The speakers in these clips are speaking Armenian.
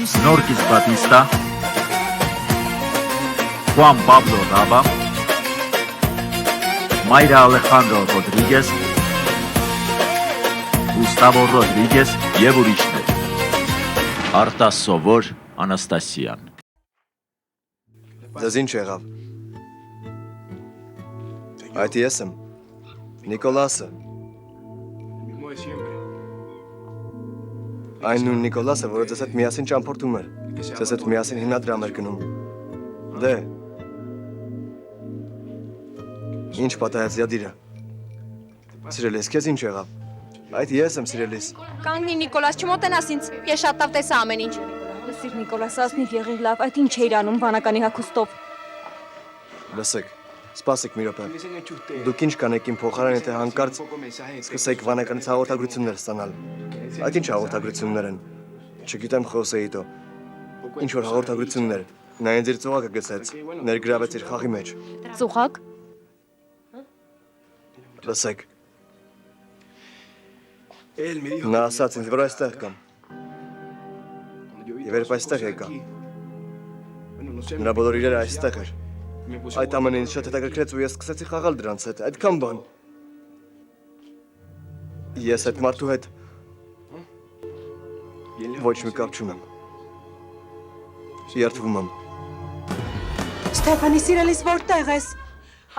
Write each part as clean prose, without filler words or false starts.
Snorkis Batista, Juan Pablo Raba, Mayra Alejandro Rodríguez, Gustavo Rodríguez եւ ուրիշներ։ Արտաս Սովոր Անաստասյան։ Ձեզ ինչ եղավ։ Այդ ես եմ, Նիկոլասը։ Այն նույն Նիկոլասը, որը ձեզ հետ միասին ճամփորդում էր, ձեզ հետ միասին հիմնադրամ էր գնում։ Դե։ Ինչ պատահեց յադիրը։ Սիրելիս, քեզ ինչ եղավ։ Այդ ես եմ սիրելիս։ Կանգնի Նիկոլաս, չմոտենաս ինձ, ես շատ լավ տեսա ամեն ինչ։ Լսիր Նիկոլաս, ազնիվ եղիր լավ, այդ ինչ էիր անում վանականի հագուստով։ Լսեք, սպասեք մի րոպե։ Դուք ինչ կանեք իմ փոխարեն, եթե հանկարծ սկսեք վանականից հաղորդագրություններ ստանալ։ Այդ ինչ հաղորդագրություններ են։ Չգիտեմ Խոսեիտո։ Ինչ որ հաղորդագրություններ։ Նա ինձ իր ծուղակը գցեց, ներգրավեց իր խաղի մեջ։ Ծուղակ։ Լսեք։ Նա ասաց ինձ, որ այստեղ կամ։ Եվ երբ այստեղ եկա։ Նրա բոլոր իրերը այստեղ էր։ Այդ ամենը ինձ շատ հետաքրքրեց ու ես սկսեցի խաղալ դրանց հետ, այդքան բան։ Ես այդ մարդու հետ ոչ մի կապ չունեմ։ Երդվում եմ։ Ստեփանի սիրելիս, որտեղ ես։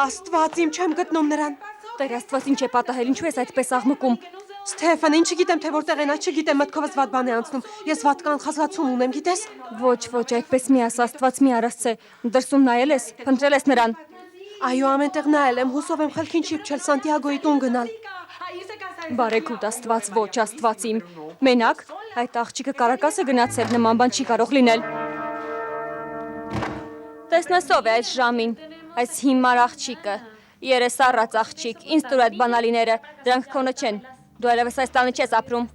Աստված, իմ չեմ գտնում նրան։ Տեր Աստված, ինչ է պատահել, ինչու ես այդպես աղմկում։ Ստեփան, ինչ չգիտեմ թե որտեղ են, այդ չգիտեմ, մտքովս վատ բան է անցնում։ Ես վատ կանխազգացում ունեմ, գիտես։ Ոչ, այդպես մի աս, Աստված մի արասցե։ Դրսում նայել ես, փնտրել ես նրան։ Այո, ամենտեղ նայել եմ, հուսով եմ խելքին չի փչել Սանտիագոյի տուն գնալ։ Բարեգութ Աստված, ոչ Աստված իմ։ Մենակ, այդ աղջիկը կարակաս է գնացել, նման բան չի կարող լինել։ Տեսնես ով է այս ժամին, այս հիմար աղջիկը, երես առած աղջիկ, ինձ տուր այդ բանալիները, դրանք քոնը չեն, դու այլևս այս տանը չես ապրում։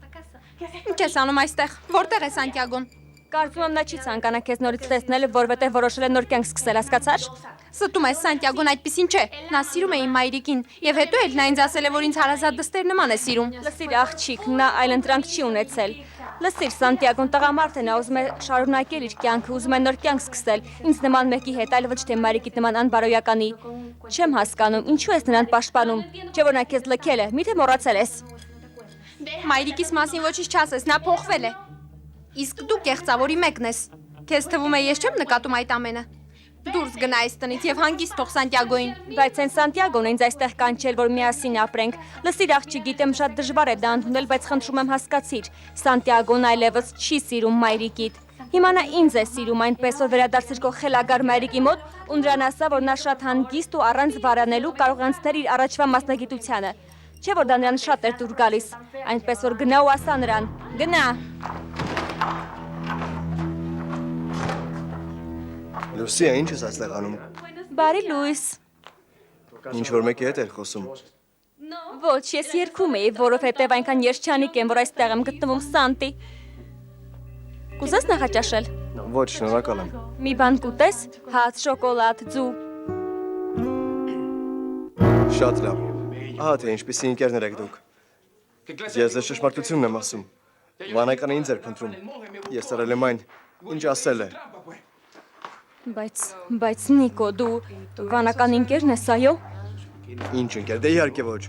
Ինչ ես անում այստեղ, որտեղ է Սանտիագոն։ Կարծում եմ նա չի ցանկանա քեզ նորից տեսնել, որովհետև որոշել է նոր կյանք սկսել, հասկացար։ Ստում ես Սանտիագոն այդպեսին չէ, նա սիրում է իմ մայրիկին, եւ հետո էլ նա ինձ ասել է, որ ինձ հարազատ դստեր նման է սիրում։ Լսիր աղջիկ, նա այլընտրանք չի ունեցել։ Լսիր Սանտիագոն տղամարդ է, նա ուզում է շարունակել իր կյանքը, ուզում է նոր կյանք սկսել, ինձ նման մեկի հետ, այլ ոչ թե մայրիկիդ նման անբարոյականի։ Չեմ հասկանում, ինչու ես նրան պաշտպանում, չէ՞ որ նա քեզ լքել է, միթե մոռացել ես։ Մայրիկիս մասին ոչինչ չասես, նա փոխվել է։ Իսկ դու կեղծավորի մեկն ես։ Քեզ թվում է ես չեմ նկատում այդ ամենը։ Դուրս գնա այս տնից եւ հանգիստ թող Սանտիագոին։ Բայց այն Սանտիագոն ինձ այստեղ կանչել, որ միասին ապրենք։ Լսիր աղջիկ, գիտեմ շատ դժվար է դա ընդունել, բայց խնդրում եմ հասկացիր։ Սանտիագոն այլևս չի սիրում մայրիկիդ։ Հիմա նա ինձ է սիրում, այնպես որ վերադարձիր քո խելագար մայրիկի մոտ ու նրան ասա, որ նա շատ հանգիստ ու առանց վարանելու կարող անցնել իր առաջվա մասնագիտությանը։ Չէ՞ որ դա նրան շատ էր դուր գալիս։ Այնպես որ գնա ու ասա նրան։ Գնա։ Լուսիա, ինչ ես այստեղ անում։ Բարի լույս։ Ինչ որ մեկի հետ էր խոսում։ Ոչ, ես երգում էի, որովհետև այնքան երջանիկ եմ, որ այստեղ եմ գտնվում Սանտի։ Կուզես նախաճաշել։ Ոչ, շնորհակալ եմ։ Մի բան կուտես, հաց, շոկոլադ, ձու։ Շատ լավ։ Ահա թե ինչպիսի ընկերներ եք դուք։ Ես ձեզ ճշմարտությունն եմ ասում։ Վանականը ինձ էր փնտրում։ Ես արել եմ այն, ինչ ասել է։ Բայց Նիկո, դու վանական ընկերն ես, այո։ Ինչ ընկեր, դե իհարկե ոչ։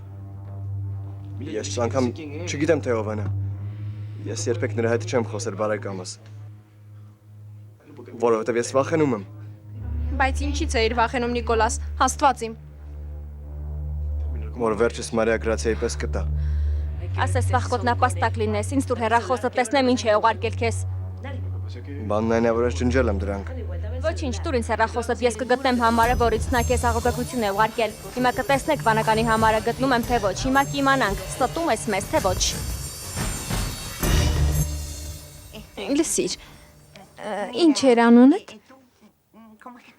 Ես անգամ չգիտեմ թե ով է նա։ Ես երբեք նրա հետ չեմ խոսել բարեկամս։ Որովհետև ես վախենում եմ։ Բայց ինչի՞ց էիր վախենում Նիկոլաս, Աստված իմ։ Որ վերջս Մարիա Գրացիայի պես կտա։ Ասես վախկոտ նապաստակ լինես, ինձ տուր հեռախոսը տեսնեմ ինչ է ուղարկել քեզ։ Բանն այն է, որ ես ջնջել եմ դրանք։ Ոչինչ, տուր ինձ հեռախոսը, ես կգտնեմ համարը, որից նա քեզ հաղորդակցություն է ուղարկել։ Հիմա կտեսնեք վանականի համարը, գտնում եմ թե ոչ, հիմա կիմանանք, ստում ես մեզ թե ոչ։ Լսիր, ինչ էր անունդ։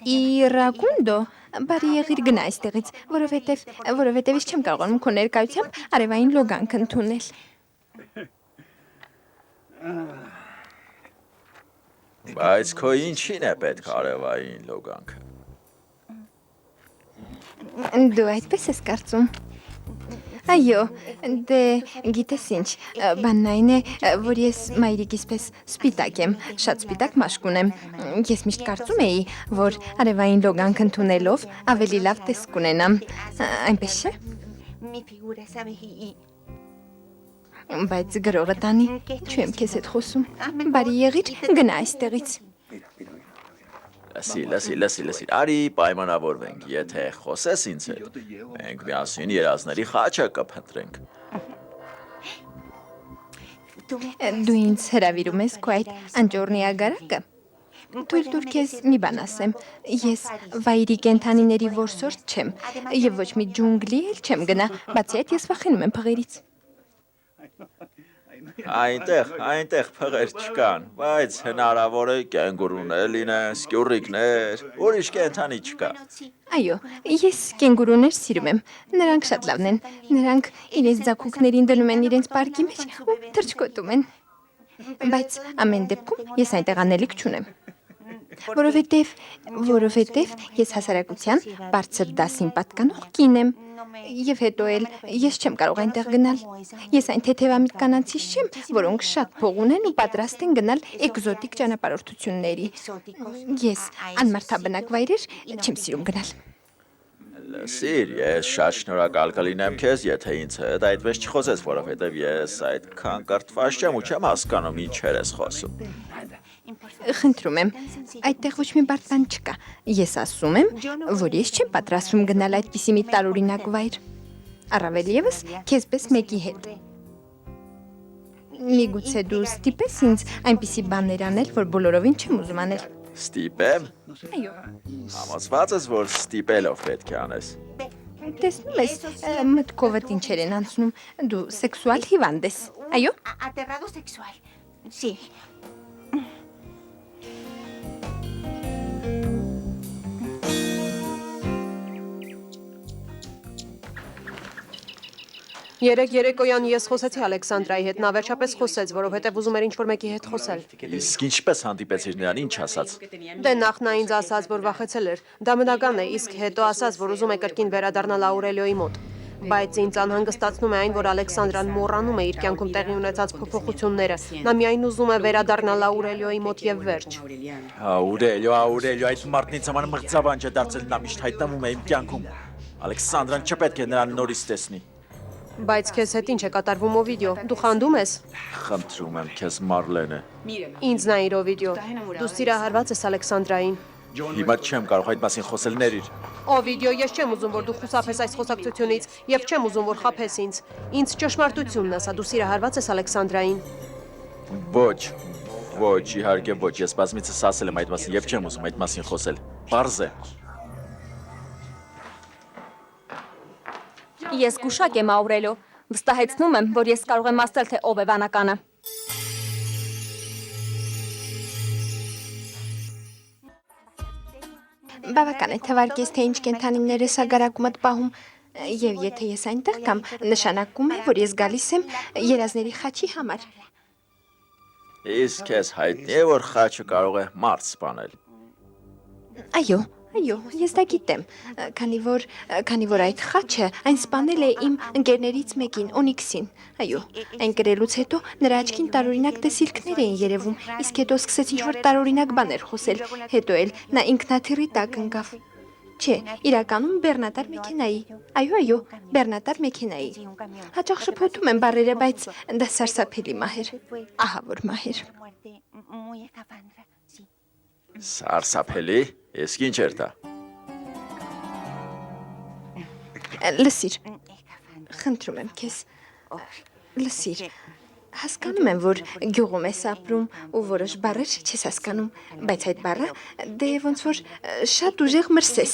Իրագունդո, բարի եղիր գնա այստեղից, որովհետև ես չեմ կարողանում քո ներկայությամբ արևային լոգանք ընդունել։ Բայց քո ինչին է պետք արևային լոգանքը։ Դու այդպես ես կարծում։ Այո, դե գիտես ինչ, բանն այն է, որ ես մայրիկիս պես սպիտակ եմ, շատ սպիտակ մաշկ ունեմ։ Ես միշտ կարծում էի, որ արևային լոգանք ընդունելով ավելի լավ տեսք կունենամ։ Այնպես չէ։ Բայց գրողը տանի, ինչու եմ քեզ հետ խոսում։ Բարի եղիր, գնա այստեղից։ Լսի, արի պայմանավորվենք, եթե խոսես ինձ հետ, մենք միասին երազների խաչը կփնտրենք։ Դու ինձ հրավիրում ես քո այդ անճոռնի ագարակը։ Թույլ տուր քեզ մի բան ասեմ։ Ես վայրի կենդանիների որսորդ չեմ եւ ոչ մի ջունգլի էլ չեմ գնա, բացի այդ ես վախենում եմ փղերից։ Այնտեղ փղեր չկան, բայց հնարավոր է կենգուրուներ լինեն, սկյուռիկներ, ուրիշ կենդանի չկա։ Այո, ես կենգուրուներ սիրում եմ։ Նրանք շատ լավն են։ Նրանք իրենց ձագուկներին դնում են իրենց պարկի մեջ ու թրջկոտում են։ Բայց ամեն դեպքում ես այնտեղ անելիք չունեմ։ Որովհետև ես հասարակության բարձր դասին պատկանող կին եմ։ Եվ հետո էլ ես չեմ կարող այնտեղ գնալ։ Ես այն թեթևամիտ կանանցից չեմ, որոնք շատ փող ունեն ու պատրաստ են գնալ էկզոտիկ ճանապարհորդությունների։ Ես անմարդաբնակ վայրեր չեմ սիրում գնալ։ Լսիր, ես շատ շնորհակալ կլինեմ քեզ, եթե ինձ հետ այդպես չխոսես, որովհետև ես այդքան կրթված չեմ ու չեմ հասկանում ինչեր ես խոսում։ Խնդրում եմ, այդտեղ ոչ մի բարդ բան չկա։ Ես ասում եմ, որ ես չեմ պատրաստվում գնալ այդպիսի մի տարօրինակ վայր։ Առավել ևս քեզ պես մեկի հետ։ Միգուցե դու ստիպես ինձ այնպիսի բաներ անել, որ բոլորովին չեմ ուզում անել։ Ստիպեմ։ Այո։ Համոզված ես, որ ստիպելով պետք է անես։ Տեսնում ես, մտքովդ ինչեր են անցնում։ Դու սեքսուալ հիվանդ ես։ Այո։ Aterrado sexual. Sí. Երեկոյան ես խոսեցի Ալեքսանդրայի հետ, նա վերջապես խոսեց, որովհետև ուզում էր ինչ-որ մեկի հետ խոսել։ Իսկ ինչպես հանդիպեցիր նրան, ինչ ասաց։ Դե նախ նա ինձ ասաց, որ վախեցել էր։ Դա բնական է, իսկ հետո ասաց, որ ուզում է կրկին վերադառնալ Աուրելիոյի մոտ։ Բայց ինձ անհանգստացնում է այն, որ Ալեքսանդրան մոռանում է իր կյանքում տեղի ունեցած փոփոխությունները։ Նա միայն ուզում է վերադառնալ Աուրելիոյի մոտ եւ վերջ։ Աուրելիո, այդ մարդն ինձ համար մղձավանջ է դարձել, նա միշտ հայտնվում է իմ կյանքում։ Ալեքսանդրան չպետք է նրան նորից տեսնի։ Բայց քեզ հետ ինչ է կատարվում Օվիդիո։ Դու խանդում ես։ Խնդրում եմ քեզ, Մարլենը։ Ինձ նայիր Օվիդիո։ Դու սիրահարված ես Ալեքսանդրային։ Հիմա չեմ կարող այդ մասին խոսել, ներիր։ Օվիդիո, ես չեմ ուզում, որ դու խուսափես այս խոսակցությունից եւ չեմ ուզում, որ խաբես ինձ։ Ինձ ճշմարտությունն ասա, դու սիրահարված ես Ալեքսանդրային։ Ոչ, իհարկե ոչ, ես բազմիցս ասել եմ այդ մասին եւ չեմ ուզում այդ մասին խոսել։ Պարզ է։ Ես գուշակ եմ Աուրելիո, վստահեցնում եմ, որ ես կարող եմ ասել, թե ով է վանականը։ Բավական է թվարկես, թե ինչ կենդանիներ ես ագարակումդ պահում, եւ եթե ես այնտեղ կամ նշանակում է, որ ես գալիս եմ երազների խաչի համար։ Իսկ քեզ հայտնի է, որ խաչը կարող է մարդ սպանել։ Այո, ես դա գիտեմ, քանի որ այդ խաչը այն սպանել է իմ ընկերներից մեկին, Օնիքսին։ Այո, այն կրելուց հետո նրա աչքին տարօրինակ տեսիլքներ էին երևում, իսկ հետո սկսեց ինչ-որ տարօրինակ բաներ խոսել, հետո էլ նա ինքնաթիռի տակ ընկավ։ Չէ, իրականում բեռնատար մեքենայի։ Այո, բեռնատար մեքենայի։ Հաճախ շփոթում եմ բառերը, բայց դա սարսափելի մահեր։ Ահա որ մահեր։ Սարսափելի, իսկ ինչ էր դա։ Լսիր, խնդրում եմ քեզ, լսիր, հասկանում եմ, որ գյուղում ես ապրում ու որոշ բառեր չես հասկանում, բայց այդ բառը դե ոնց որ շատ ուժեղ մրսես,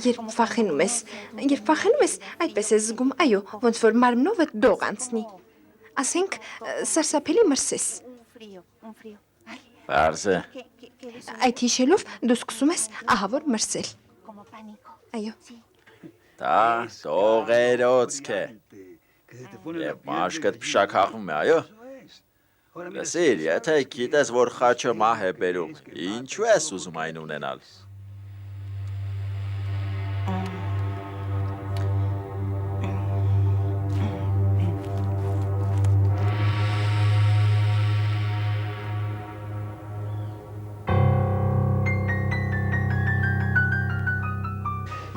երբ վախենում ես, այդպես ես զգում, այո, ոնց որ մարմնովդ դող անցնի, ասենք սարսափելի մրսես։ Պարզ է։ Այդ հիշելով դու սկսում ես ահա որ մրսել։ Այո։ Դա տողերոցք է։ Եվ մաշկդ փշակախում է, այո։ Լսիր, եթե գիտես, որ խաչը մահ է բերում, ինչու ես ուզում այն ունենալ։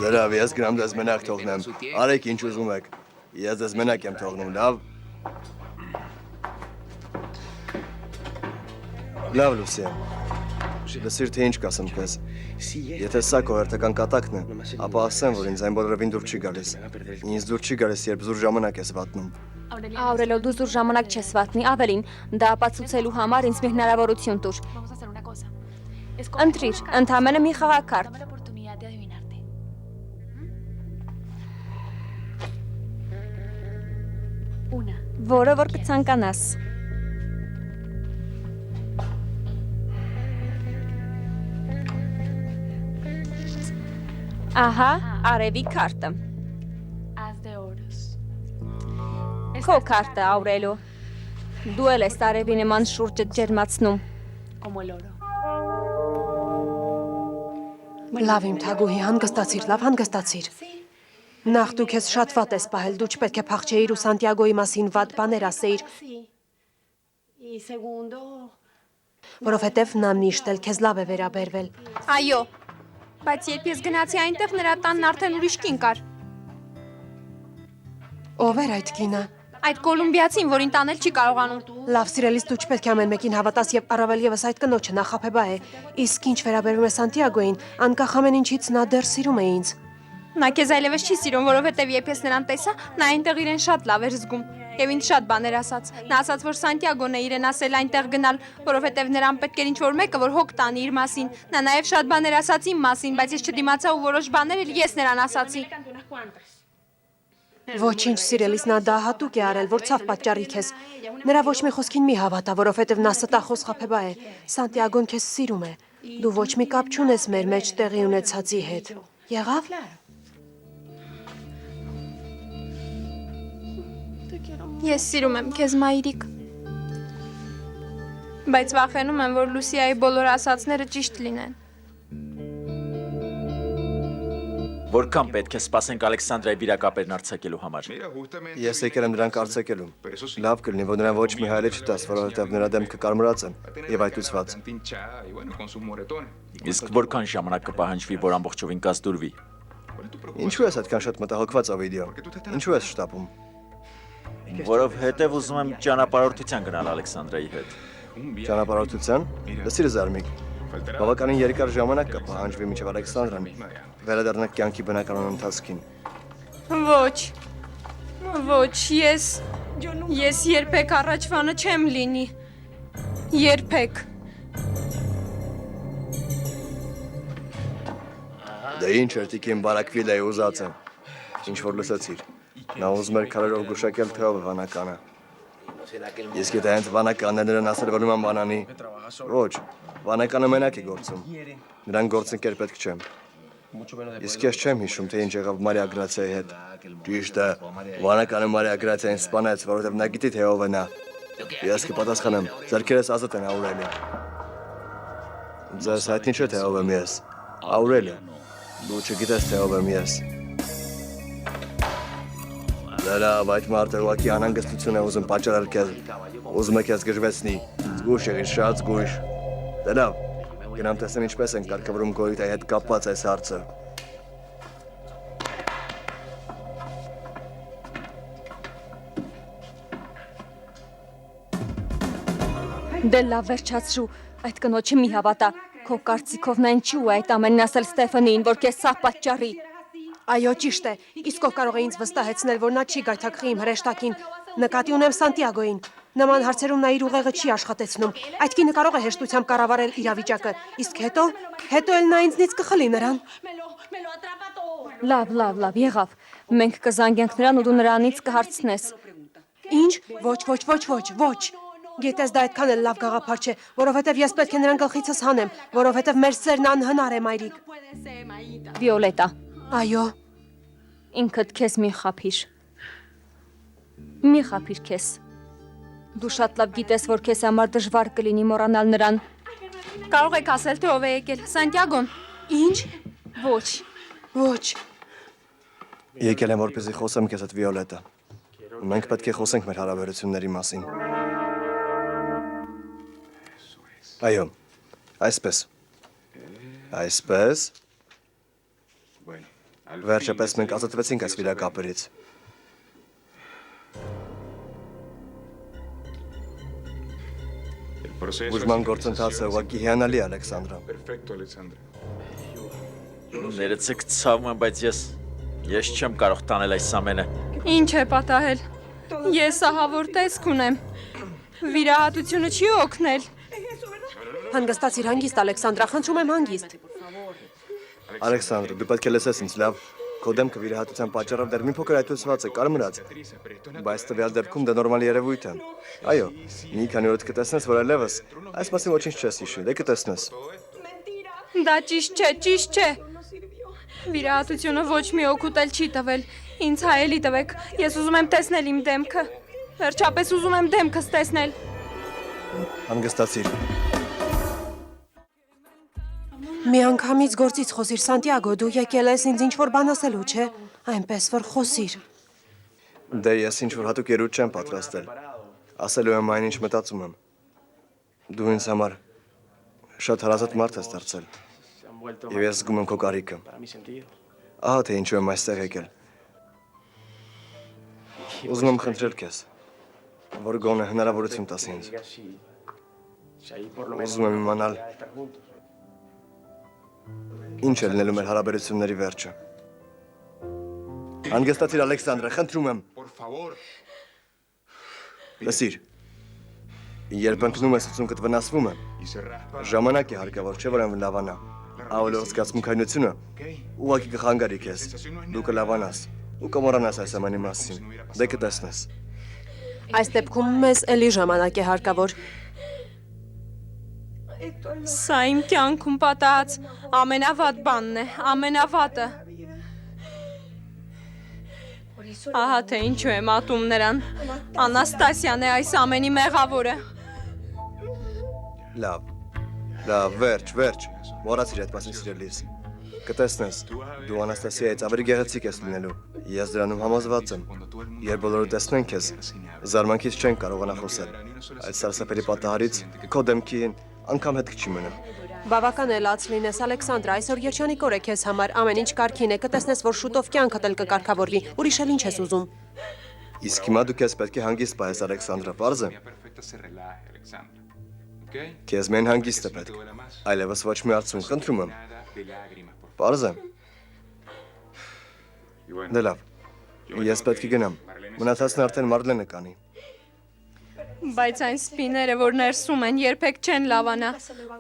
Լավ, ես գնամ ձեզ մենակ թողնեմ։ Արեք ինչ ուզում եք։ Ես ձեզ մենակ եմ թողնում, լավ։ Լավ, Լուսիան։ Լսիր, թե ինչ կասեմ քեզ։ Եթե սա քո հերթական կատակն է, ապա ասեմ, որ ինձ այն բոլորովին դուր չի գալիս։ Ինձ դուր չի գալիս, երբ զուր ժամանակ ես վատնում։ Աուրելիո, դու զուր ժամանակ չես վատնի, ավելին, դա ապացուցելու համար ինձ մի հնարավորություն տուր։ Ընտրիր, ընդամենը մի խաղակարդ։ Որը որ կցանկանաս։ Ահա, արևի քարտը։ Քո քարտը, Աուրելիո։ Դու էլ ես արևի նման շուրջը ջերմացնում։ Լավ իմ թագուհի, հանգստացիր, լավ հանգստացիր։ Նախ դու քեզ շատ վատ ես պահել, դու չպետք է փախչեիր ու Սանտիագոյի մասին վատ բաներ ասեիր, որովհետև նա միշտ էլ քեզ լավ է վերաբերվել։ Այո, բայց երբ ես գնացի այնտեղ, նրա տանն արդեն ուրիշ կին կար։ Ով էր այդ կինը։ Այդ կոլումբիացին, որին տանել չի կարողանում։ Լավ, սիրելիս, դու չպետք է ամեն մեկին հավատաս եւ առավել եւս այդ կնոջը նախապեբա է։ Իսկ ինչ վերաբերում է Սանտիագոյին, անկախ ամեն ինչից նա դեռ սիրում է ինձ։ Նա քեզ այլևս չի սիրում, որովհետև երբ ես նրան տեսա, նա այնտեղ իրեն շատ լավ էր զգում։ Եվ ինձ շատ բաներ ասաց։ Նա ասաց, որ Սանտիագոն է իրեն ասել այնտեղ գնալ, որովհետև նրան պետք էր ինչ-որ մեկը, որ հոգ տանի իր մասին։ Նա նաև շատ բաներ ասաց իմ մասին, բայց ես չդիմացա ու որոշ բաներ էլ ես նրան ասացի։ Ոչինչ, սիրելիս, նա դա հատուկ է արել, որ ցավ պատճառի քեզ։ Նրա ոչ մի խոսքին մի հավատա, որովհետև նա ստախոս խաբեբա է։ Սանտիագոն քեզ սիրում է։ Դու ոչ մի կապ չունես մեր մեջ տեղի ունեցածի հետ։ Եղավ։ Ես սիրում եմ քեզ, մայրիկ։ Բայց վախենում եմ, որ Լուսիայի բոլոր ասածները ճիշտ լինեն։ Որքան պետք է սպասենք Ալեքսանդրայի վիրակապերն արձակելու համար։ Ես եկել եմ նրան արձակելու։ Լավ կլինի, որ նրան ոչ մի հայել չտաս, որովհետև նրա դեմքը կարմրած է եւ այտուցված։ Իսկ որքան ժամանակ կպահանջվի, որ ամբողջովին կազդուրվի։ Ինչու ես այդքան շատ մտահոգված Օվիդիո։ Ինչու ես շտապում։ Որովհետև ուզում եմ ճանապարհորդության գնալ Ալեքսանդրայի հետ։ Ճանապարհորդության։ Լսիր զարմիկ։ Բավականին երկար ժամանակ կպահանջվի մինչև Ալեքսանդրան վերադառնա կյանքի բնականon ընթացքին։ Ոչ։ Ոչ, ես երբեք առաջվանը չեմ լինի։ Երբեք։ Դե ինչ երտիկին բարակվիլ է ուզածը։ Ինչ որ լսեցիր։ Նա ուզում էր քարերով գուշակել թե ով է վանականը։ Իսկ եթե հենց վանականն է նրան ասել, որ նման բանանի։ Ոչ, վանականը մենակ է գործում։ Նրան գործընկեր պետք չէ։ Իսկ ես չեմ հիշում, թե ինչ եղավ Մարիա Գրացիայի հետ։ Ճիշտ է, վանականը Մարիա Գրացիային սպանեց, որովհետև նա գիտի, թե ով է նա։ Ես կպատասխանեմ, ձեռքերս ազատ են, Աուրելիո։ Ձեզ հայտնի չէ, թե ով եմ ես։ Աուրելիո, դու չգիտես, թե ով եմ ես։ Լավ, այդ մարդը ուղղակի անհանգստություն է ուզում պատճառել քեզ։ Ուզում է քեզ գժվեցնի։ Զգույշ եղիր, շատ զգույշ։ Դե լավ, գնամ տեսնեմ ինչպես են կարգավորում Գորիտայի հետ կապված այս հարցը։ Դե լավ վերջացրու, այդ կնոջը մի հավատա։ Քո կարծիքով նա ինչու է այդ ամենն ասել Ստեֆանին, որ քեզ սա պատճառի։ Այո, ճիշտ է։ Իսկ ով կարող է ինձ վստահեցնել, որ նա չի գայթակղի իմ հրեշտակին։ Նկատի ունեմ Սանտիագոյին։ Նման հարցերում նա իր ուղեղը չի աշխատեցնում։ Այդ կինը կարող է հեշտությամբ կառավարել իրավիճակը, իսկ հետո էլ նա ինձնից կխլի նրան։ Լավ, եղավ։ Մենք կզանգենք նրան ու դու նրանից կհարցնես։ Ինչ։ Ոչ։ Գիտես, դա այդքան էլ լավ գաղափար չէ, որովհետև ես պետք է նրան գլխիցս հանեմ, որովհետև մեր սերն անհնար է, մայրիկ։ Վիոլետա։ Այո։ Ինքդ քեզ մի խափիր։ Մի խափիր քեզ։ Դու շատ լավ գիտես, որ քեզ համար դժվար կլինի մոռանալ նրան։ Կարող եք ասել, թե ով է եկել։ Սանտիագոն։ Ինչ։ Ոչ։ Եկել եմ, որպեսզի խոսեմ քեզ հետ, Վիոլետա։ Մենք պետք է խոսենք մեր հարաբերությունների մասին։ Այո, այսպես։ Վերջապես մենք ազատվեցինք այս վիրակապերից։ Բուժման գործընթացը ուղղակի հիանալի, Ալեքսանդրա։ Ներեցեք ցավում եմ, բայց ես չեմ կարող տանել այս ամենը։ Ինչ է պատահել։ Ես ահավոր տեսք ունեմ։ Վիրահատությունը չի օգնել։ Հանգստացիր հանգիստ, Ալեքսանդրա, խնդրում եմ հանգիստ։ Ալեքսանդր, դու պետք է լսես ինձ լավ։ Քո դեմքը վիրահատության պատճառով դեռ մի փոքր այտուցված է, կարմրած։ Բայց տվյալ դեպքում դա նորմալ երևույթ է։ Այո, մի քանի օր կտեսնես, որ այլևս այս մասին ոչինչ չես հիշի, դե կտեսնես։ Դա ճիշտ չէ, ճիշտ չէ։ Վիրահատությունը ոչ մի օգուտ էլ չի տվել։ Ինձ հայելի տվեք։ Ես ուզում եմ տեսնել իմ դեմքը։ Վերջապես ուզում եմ դեմքս տեսնել։ Հանգստացիր։ Մի անգամից գործից խոսիր, Սանտիագո, դու եկել ես ինձ ինչ-որ բան ասելու, չէ։ Այնպես որ խոսիր։ Դե ես ինչ-որ հատուկ երութ չեմ պատրաստել։ Ասելու եմ այն, ինչ մտածում եմ։ Դու ինձ համար շատ հարազատ մարդ ես դարձել։ Եվ ես զգում եմ քո կարիքը։ Ահա թե ինչու եմ այստեղ եկել։ Ուզում եմ խնդրել քեզ, որ գոնե հնարավորություն տաս ինձ։ Ուզում եմ իմանալ ինչ է լինելու մեր հարաբերությունների վերջը։ Հանգստացիր, Ալեքսանդրը, խնդրում եմ։ Լսիր, երբ ընկնում ես ուսումքդ վնասվում է, ժամանակ է հարկավոր, չէ՞ որ լավանա։ Ավելորդ զգացմունքայնությունը ուղղակի կխանգարի քեզ։ Դու կլավանաս ու կմոռանաս այս ամենի մասին։ Դե կտեսնես։ Այս դեպքում մեզ էլի ժամանակ է հարկավոր։ Սա իմ կյանքում պատահած ամենավատ բանն է, ամենավատը։ Ահա թե ինչու եմ ատում նրան։ Անաստասիան է այս ամենի մեղավորը։ Լավ, վերջ, մոռացիր այդ մասին սիրելիս։ Կտեսնես, դու Անաստասիայից ավելի գեղեցիկ ես լինելու։ Ես դրանում համոզված եմ։ Երբ բոլորը տեսնեն քեզ, զարմանքից չեն կարողանա խոսել։ Այդ սարսափելի պատահարից քո դեմքին անգամ հետք չի մնում։ Բավական է լաց լինես, Ալեքսանդրա, այսօր երջանիկ օր է քեզ համար, ամեն ինչ կարգին է, կտեսնես, որ շուտով կյանքդ էլ կկարգավորվի, ուրիշ էլ ինչ ես ուզում։ Իսկ հիմա դու քեզ պետք է հանգիստ պահես, Ալեքսանդրա, պարզ է։ Քեզ մեն հանգիստ է պետք, այլևս ոչ մի արդյունք, խնդրում եմ։ Պարզ է։ Դե լավ, ես պետք է գնամ, մնացածն արդեն Մարլենը կանի։ Բայց այն սպիները, որ ներսում են, երբեք չեն լավանա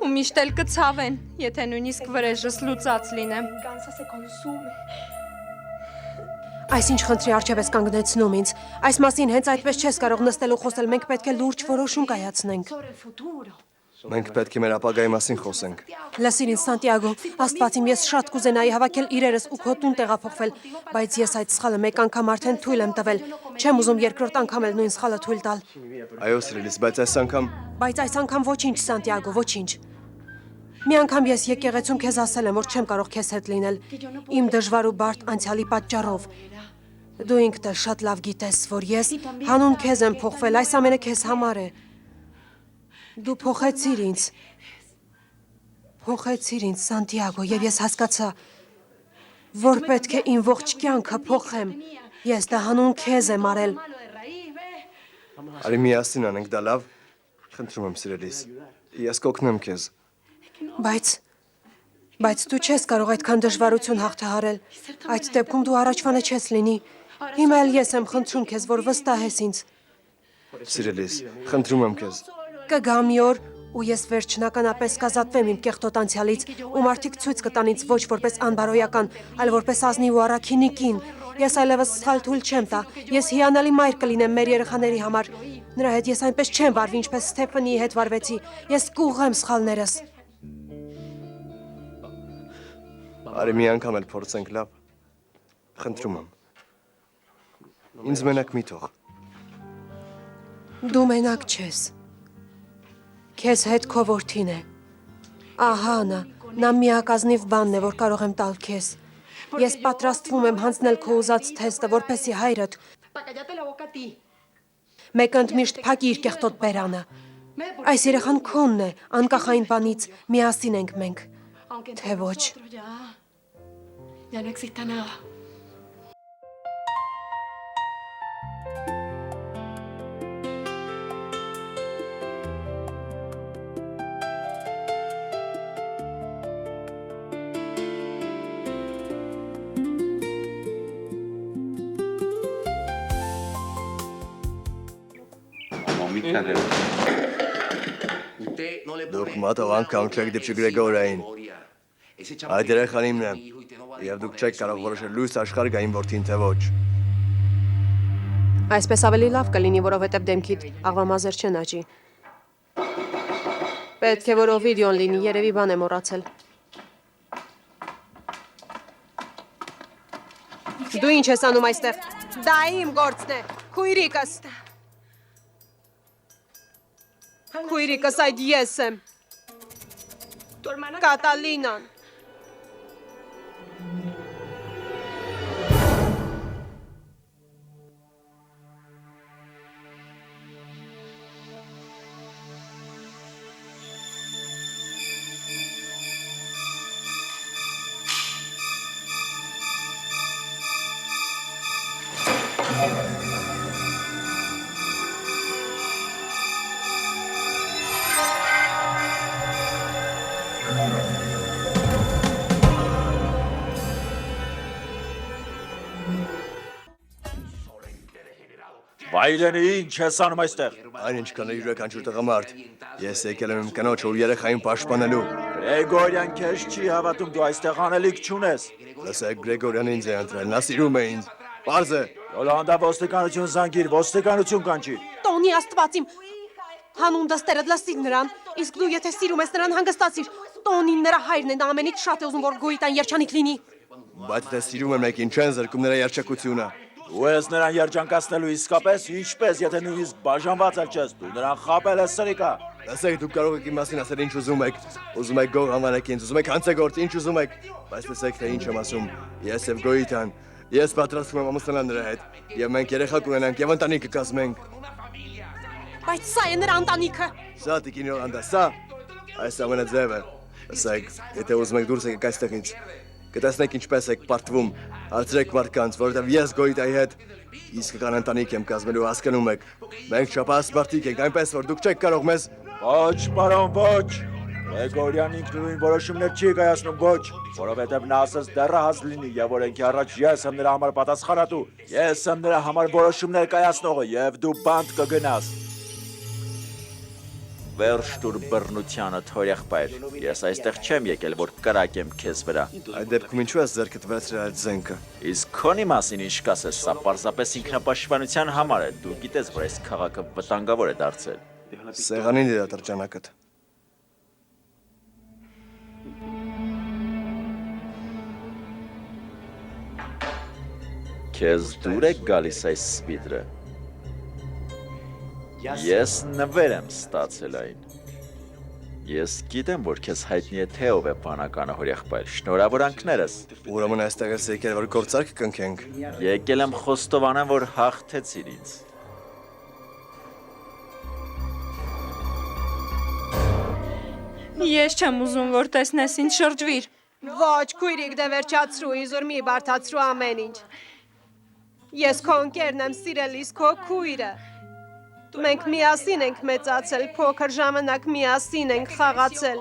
ու միշտ էլ կցավեն, եթե նույնիսկ վրեժս լուծած լինեմ։ Այս ինչ խնդրի առջև ես կանգնեցնում ինձ։ Այս մասին հենց այդպես չես կարող նստել ու խոսել, մենք պետք է լուրջ որոշում կայացնենք։ Մենք պետք է մեր ապագայի մասին խոսենք։ Լսիր ինձ, Սանտիագո, Աստված իմ, ես շատ կուզենայի հավաքել իրերս ու քո տուն տեղափոխվել, բայց ես այդ սխալը մեկ անգամ արդեն թույլ եմ տվել։ Չեմ ուզում երկրորդ անգամ էլ նույն սխալը թույլ տալ։ Այո, սիրելիս, բայց այս անգամ ոչինչ, Սանտիագո, ոչինչ։ Մի անգամ ես եկեղեցում քեզ ասել եմ, որ չեմ կարող քեզ հետ լինել, իմ դժվար ու բարդ անցյալի պատճառով։ Դու ինքդ էլ շատ լավ գիտես, որ ես հանուն քեզ եմ փոխվել, այս ամենը քեզ համար է։ Դու փոխեցիր ինձ, Սանտիագո, եւ ես հասկացա, որ պետք է իմ ողջ կյանքը փոխեմ։ Ես դա հանուն քեզ եմ արել։ Արի միասին անենք դա լավ։ Խնդրում եմ, սիրելիս, ես կօգնեմ քեզ։ Բայց դու չես կարող այդքան դժվարություն հաղթահարել։ Այդ դեպքում դու առաջվանը չես լինի։ Հիմա էլ ես եմ խնդրում քեզ, որ վստահես ինձ։ Սիրելիս, խնդրում եմ քեզ։ Կգա մի օր, ու ես վերջնականապես կազատվեմ իմ կեղտոտ անցյալից, ու մարդիկ ցույց կտան ինձ ոչ որպես անբարոյական, այլ որպես ազնիվ ու առաքինի կին։ Ես այլևս սխալ թույլ չեմ տա։ Ես հիանալի մայր կլինեմ մեր երեխաների համար։ Նրա հետ ես այնպես չեմ վարվի, ինչպես Ստեփանիի հետ վարվեցի։ Ես կուղղեմ սխալներս։ Արի մի անգամ էլ փորձենք, լավ։ Խնդրում եմ։ Ինձ մենակ մի թող։ Դու մենակ չես։ Քեզ հետ քո որդին է։ Ահա նա միակազնիվ բանն է, որ կարող եմ տալ քեզ։ Ես պատրաստվում եմ հանձնել քո ուզած թեստը, որպեսզի հայրդ մեկ ընդմիշտ փակի իր կեղտոտ բերանը։ Այս երեխան քոնն է, անկախ այն բանից, միասին ենք մենք, թե ոչ։ Ya no existe nada. Դուք մատով անգամ չեք դիպչի Գրեգորային։ Այդ երեխան իմն է, և դուք չեք կարող որոշել լույս աշխարհ գա իմ որդին թե ոչ։ Այսպես ավելի լավ կլինի, որովհետև դեմքիդ աղվամազեր չեն աճի։ Պետք է որ Օվիդիոն լինի, երևի բան է մոռացել։ Դու ինչ ես անում այստեղ։ Դա իմ գործն է, քույրիկս։ Քույրիկս այդ ես եմ։ Կատալինան։ Վայրենի ինչ ես անում այստեղ։ Այն ինչքան է յուրաքանչյուր տղամարդ։ Ես եկել եմ իմ կնոջ ու երեխային պաշտպանելու։ Գրեգորյան քեզ չի հավատում, դու այստեղ անելիք չունես։ Լսեք, Գրեգորյանը ինձ է ընտրել, նա սիրում է ինձ։ Պարզ է։ Յոլանդա ոստիկանություն զանգիր, ոստիկանություն կանչի։ Տոնի աստված իմ։ Հանուն դստերդ լսիր նրան, իսկ դու եթե սիրում ես նրան հանգստացիր։ Տոնին նրա հայրն է, նա ամենից շատ է ուզում, որ գոյիտան երջանիկ լինի։ Բայց թե սիրում եմ մեկին, չեն զրկում նրա երջանկությունը։ Դու ես նրան երջանկացնելու իսկապես, ինչպես, եթե նույնիսկ բաժանված էլ չես, դու նրան խաբել ես սրիկա։ Լսեք, դուք կարող եք իմ մասին ասել ինչ ուզում եք։ Ուզում եք գող անվանեք ինձ, ուզում եք հանցագործ, ինչ ուզում եք։ Բայց լսեք, թե ինչ եմ ասում։ Ես եւ Գոյիտան, ես պատրաստվում եմ ամուսնանալ նրա հետ, եւ մենք երեխա կունենանք եւ ընտանիք կկազմենք։ Բայց սա է նրա ընտանիքը։ Սա տիկին Յոլանդա, սա այս ամենաձևը։ Լսեք, եթե ուզում եք դուրս եկեք այստեղից, կտեսնեք ինչպես եք պարտվում, հարցրեք մարդկանց, որովհետև ես Գոյիտայի հետ իսկական ընտանիք եմ կազմելու, հասկանում եք։ Մենք շապահած մարդիկ ենք, այնպես որ դուք չեք կարող մեզ։ Ոչ, պարոն, ոչ։ Գրեգորյան ինքնուրույն որոշումներ չի կայացնում, ոչ, որովհետև նա ասես դեռահաս լինի եւ օրենքի առաջ ես եմ նրա համար պատասխանատու։ Ես եմ նրա համար որոշումներ կայացնողը եւ դու բանտ կգնաս։ Վերջ տուր բռնությանը թորեղբայր։ Ես այստեղ չեմ եկել, որ կրակեմ քեզ վրա։ Այդ դեպքում ինչու ես ձեռքդ վերցրել այդ զենքը։ Իսկ քոնի մասին ինչ կասես, սա պարզապես ինքնապաշտպանության համար է։ Դու գիտես, որ այս քաղաքը վտանգավոր է դարձել։ Սեղանին դրա տրջանակդ։ Քեզ դուր է գալիս այս սպիդրը։ Ես նվեր եմ ստացել այն։ Ես գիտեմ, որ քեզ հայտնի է թե ով է բանականը հորեղբայր, շնորհավորանքներս։ Ուրեմն այստեղ ես եկել, որ գործարք կնքենք։ Եկել եմ խոստովանեմ, որ հաղթեցիր ինձ։ Ես չեմ ուզում, որ տեսնես ինձ շրջվիր։ Ոչ, քույրիկ, դե վերջացրու, իզուր մի բարդացրու ամեն ինչ։ Ես քո ընկերն եմ, սիրելիս քո քույրը։ Մենք միասին ենք մեծացել, փոքր ժամանակ միասին ենք խաղացել,